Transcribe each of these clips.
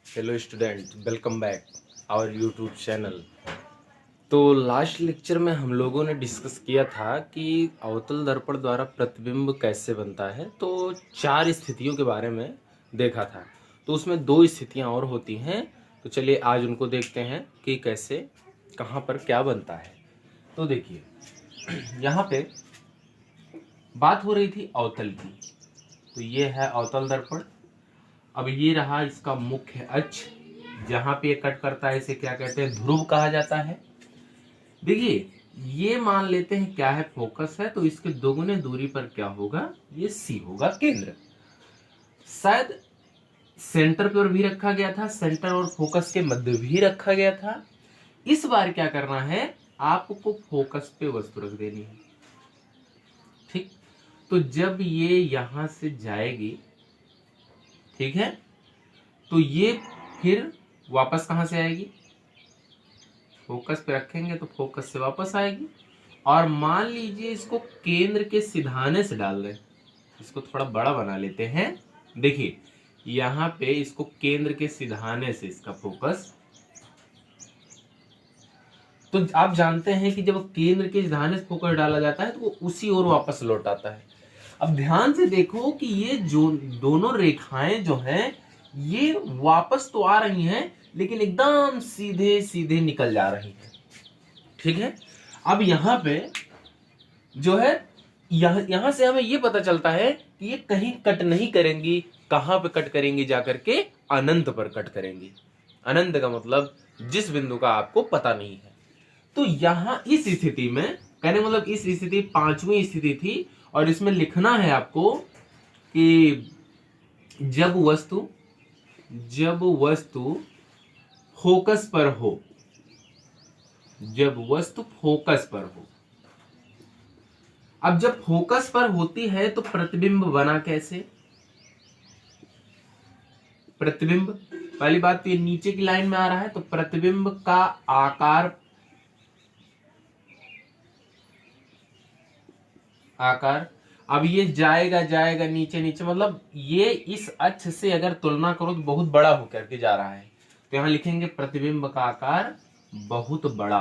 Hello student, welcome back our YouTube channel. तो last lecture में हम लोगों ने डिस्कस किया था कि अवतल दर्पण द्वारा प्रतिबिंब कैसे बनता है। तो 4 स्थितियों के बारे में देखा था। तो उसमें 2 स्थितियां और होती हैं। तो चलिए आज उनको देखते हैं कि कैसे कहाँ पर क्या बनता है। तो देखिए यहाँ पे बात हो रही थी अवतल की। तो ये है अवतल दर्पण। अब ये रहा इसका मुख्य अक्ष, जहां पे ये कट करता है इसे क्या कहते हैं, ध्रुव कहा जाता है। देखिए ये मान लेते हैं क्या है, फोकस है, तो इसके दोगुने दूरी पर क्या होगा, ये सी होगा केंद्र। शायद सेंटर पर भी रखा गया था, सेंटर और फोकस के मध्य भी रखा गया था। इस बार क्या करना है, आपको फोकस पे वस्तु रख देनी है। ठीक, तो जब ये यहां से जाएगी, ठीक है, तो ये फिर वापस कहां से आएगी, फोकस पे रखेंगे तो फोकस से वापस आएगी। और मान लीजिए इसको केंद्र के सिधाने से डाल दें, इसको थोड़ा बड़ा बना लेते हैं। देखिए यहाँ पे इसको केंद्र के सिधाने से इसका फोकस, तो आप जानते हैं कि जब केंद्र के सिधाने से फोकस डाला जाता है तो वो उसी ओर वापस लौट आता है। अब ध्यान से देखो कि ये जो दोनों रेखाएं जो हैं ये वापस तो आ रही हैं, लेकिन एकदम सीधे सीधे निकल जा रही हैं। ठीक है, अब यहाँ पे जो है, यहां से हमें ये पता चलता है कि ये कहीं कट नहीं करेंगी। कहां पे कट करेंगी, जाकर के अनंत पर कट करेंगी। अनंत का मतलब जिस बिंदु का आपको पता नहीं है। तो यहां इस स्थिति में, कहने मतलब इस स्थिति 5वीं स्थिति थी, और इसमें लिखना है आपको कि जब वस्तु फोकस पर हो, जब वस्तु फोकस पर हो। अब जब फोकस पर होती है तो प्रतिबिंब बना कैसे, प्रतिबिंब पहली बात तो ये नीचे की लाइन में आ रहा है, तो प्रतिबिंब का आकार अब ये जाएगा जाएगा नीचे नीचे, मतलब ये इस अक्ष से अगर तुलना करो तो बहुत बड़ा होकर के जा रहा है। तो यहां लिखेंगे प्रतिबिंब का आकार बहुत बड़ा,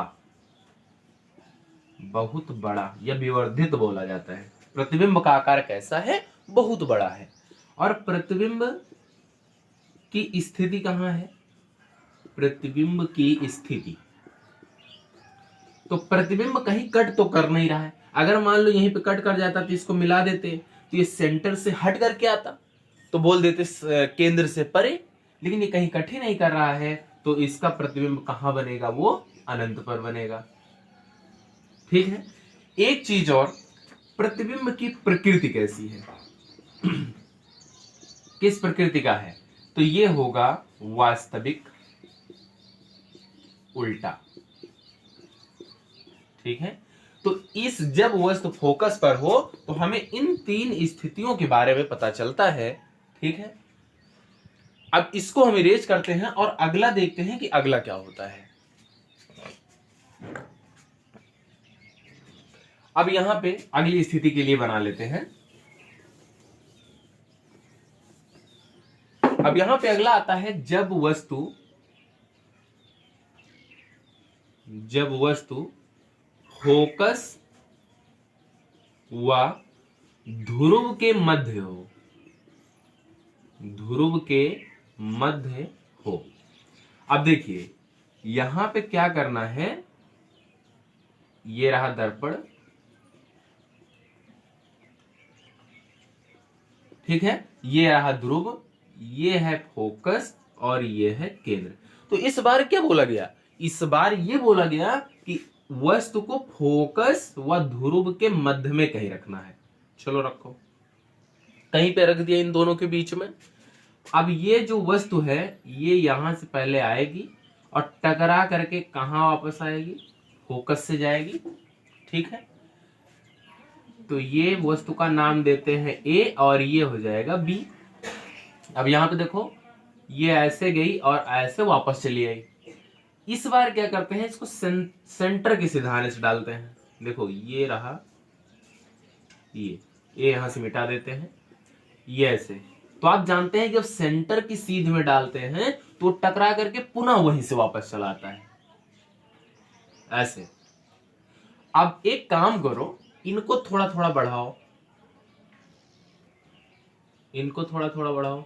बहुत बड़ा, यह विवर्धित बोला जाता है। प्रतिबिंब का आकार कैसा है, बहुत बड़ा है। और प्रतिबिंब की स्थिति कहां है, प्रतिबिंब की स्थिति, तो प्रतिबिंब कहीं कट तो कर नहीं रहा है। अगर मान लो यहीं पे कट कर जाता तो इसको मिला देते, तो ये सेंटर से हट करके आता तो बोल देते केंद्र से परे, लेकिन ये कहीं कट ही नहीं कर रहा है, तो इसका प्रतिबिंब कहां बनेगा, वो अनंत पर बनेगा। ठीक है, एक चीज और, प्रतिबिंब की प्रकृति कैसी है, किस प्रकृति का है, तो ये होगा वास्तविक उल्टा। ठीक है, तो इस जब वस्तु फोकस पर हो तो हमें इन 3 स्थितियों के बारे में पता चलता है। ठीक है, अब इसको हम इरेज करते हैं और अगला देखते हैं कि अगला क्या होता है। अब यहां पे अगली स्थिति के लिए बना लेते हैं। अब यहां पे अगला आता है जब वस्तु फोकस व ध्रुव के मध्य हो, ध्रुव के मध्य हो। अब देखिए यहां पे क्या करना है, ये रहा दर्पण, ठीक है, ये रहा ध्रुव, ये है फोकस और ये है केंद्र। तो इस बार क्या बोला गया, इस बार ये बोला गया कि वस्तु को फोकस व ध्रुव के मध्य में कहीं रखना है। चलो रखो, कहीं पे रख दिया इन दोनों के बीच में। अब ये जो वस्तु है ये यहां से पहले आएगी और टकरा करके कहां वापस आएगी, फोकस से जाएगी। ठीक है, तो ये वस्तु का नाम देते हैं ए और ये हो जाएगा बी। अब यहां पे देखो ये ऐसे गई और ऐसे वापस चली आई। इस बार क्या करते हैं, इसको सेंटर के सिधाने से डालते हैं। देखो ये रहा, ये यहां से मिटा देते हैं, ये ऐसे। तो आप जानते हैं जब सेंटर की सीध में डालते हैं तो टकरा करके पुनः वहीं से वापस चला आता है, ऐसे। अब एक काम करो, इनको थोड़ा थोड़ा बढ़ाओ, इनको थोड़ा थोड़ा बढ़ाओ,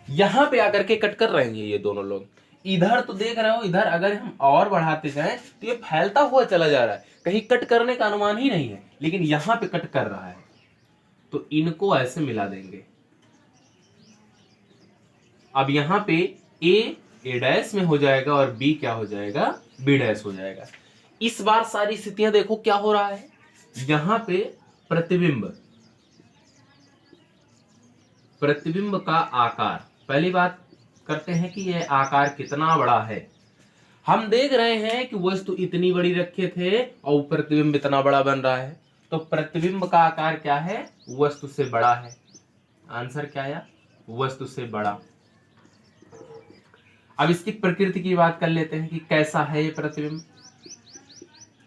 यहां पे आकर के कट कर रहे हैं ये दोनों लोग। इधर तो देख रहे हो, इधर अगर हम और बढ़ाते जाएं तो ये फैलता हुआ चला जा रहा है, कहीं कट करने का अनुमान ही नहीं है, लेकिन यहां पे कट कर रहा है, तो इनको ऐसे मिला देंगे। अब यहां पे ए डैश में हो जाएगा और बी क्या हो जाएगा, बी डैश हो जाएगा। इस बार सारी स्थितियां देखो क्या हो रहा है, यहां पे प्रतिबिंब का आकार, पहली बात करते हैं कि यह आकार कितना बड़ा है। हम देख रहे हैं कि वस्तु इतनी बड़ी रखे थे और प्रतिबिंब इतना बड़ा बन रहा है, तो प्रतिबिंब का आकार क्या है, वस्तु से बड़ा है। आंसर क्या आया, वस्तु से बड़ा। अब इसकी प्रकृति की बात कर लेते हैं कि कैसा है ये प्रतिबिंब।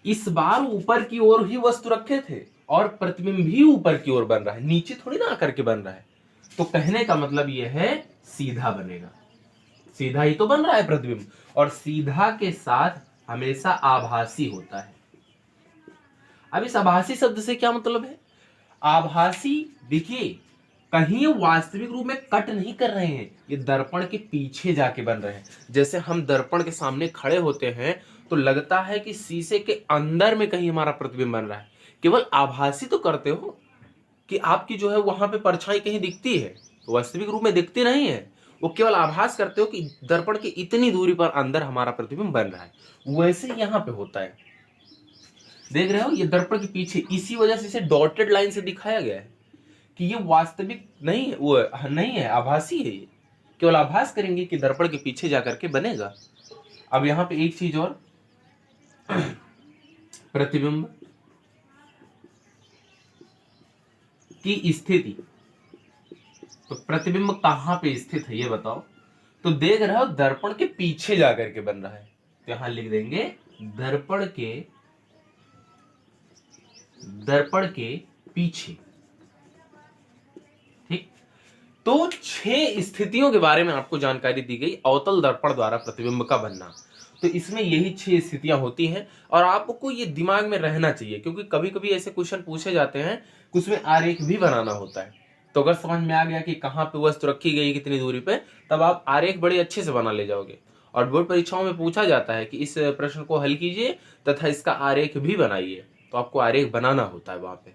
इस बार ऊपर की ओर ही वस्तु रखे थे और प्रतिबिंब भी ऊपर की ओर बन रहा है, नीचे थोड़ी ना आकर के बन रहा है, तो कहने का मतलब यह है सीधा बनेगा, सीधा ही तो बन रहा है प्रतिबिंब, और सीधा के साथ हमेशा आभासी होता है। अब इस आभासी शब्द से क्या मतलब है, आभासी देखिए कहीं वास्तविक रूप में कट नहीं कर रहे हैं, ये दर्पण के पीछे जाके बन रहे हैं। जैसे हम दर्पण के सामने खड़े होते हैं तो लगता है कि शीशे के अंदर में कहीं हमारा प्रतिबिंब बन रहा है, केवल आभासी तो करते हो कि आपकी जो है वहां पे परछाई कहीं दिखती है, तो वास्तविक रूप में दिखती नहीं है, वो केवल आभास करते हो कि दर्पण की इतनी दूरी पर अंदर हमारा प्रतिबिंब बन रहा है। वैसे यहाँ पे होता है, देख रहे हो ये दर्पण के पीछे, इसी वजह से इसे डॉटेड लाइन से दिखाया गया है कि ये वास्तविक नहीं है, वो नहीं है, आभासी है, ये केवल आभास करेंगे कि दर्पण के पीछे जाकर के बनेगा। अब यहाँ पे एक चीज और, प्रतिबिंब की स्थिति, तो प्रतिबिंब कहां पे स्थित है ये बताओ, तो देख रहे हो दर्पण के पीछे जाकर के बन रहा है, तो यहां लिख देंगे दर्पण के पीछे। ठीक, तो 6 स्थितियों के बारे में आपको जानकारी दी गई अवतल दर्पण द्वारा प्रतिबिंब का बनना। तो इसमें यही 6 स्थितियां होती हैं और आपको ये दिमाग में रहना चाहिए, क्योंकि कभी कभी ऐसे क्वेश्चन पूछे जाते हैं, उसमें आरेख भी बनाना होता है। तो अगर समझ में आ गया कि कहाँ पे वस्तु रखी गई कितनी दूरी पे, तब आप आरेख बड़े अच्छे से बना ले जाओगे। और बोर्ड परीक्षाओं में पूछा जाता है कि इस प्रश्न को हल कीजिए तथा इसका आरेख भी बनाइए, तो आपको आरेख बनाना होता है वहां पे।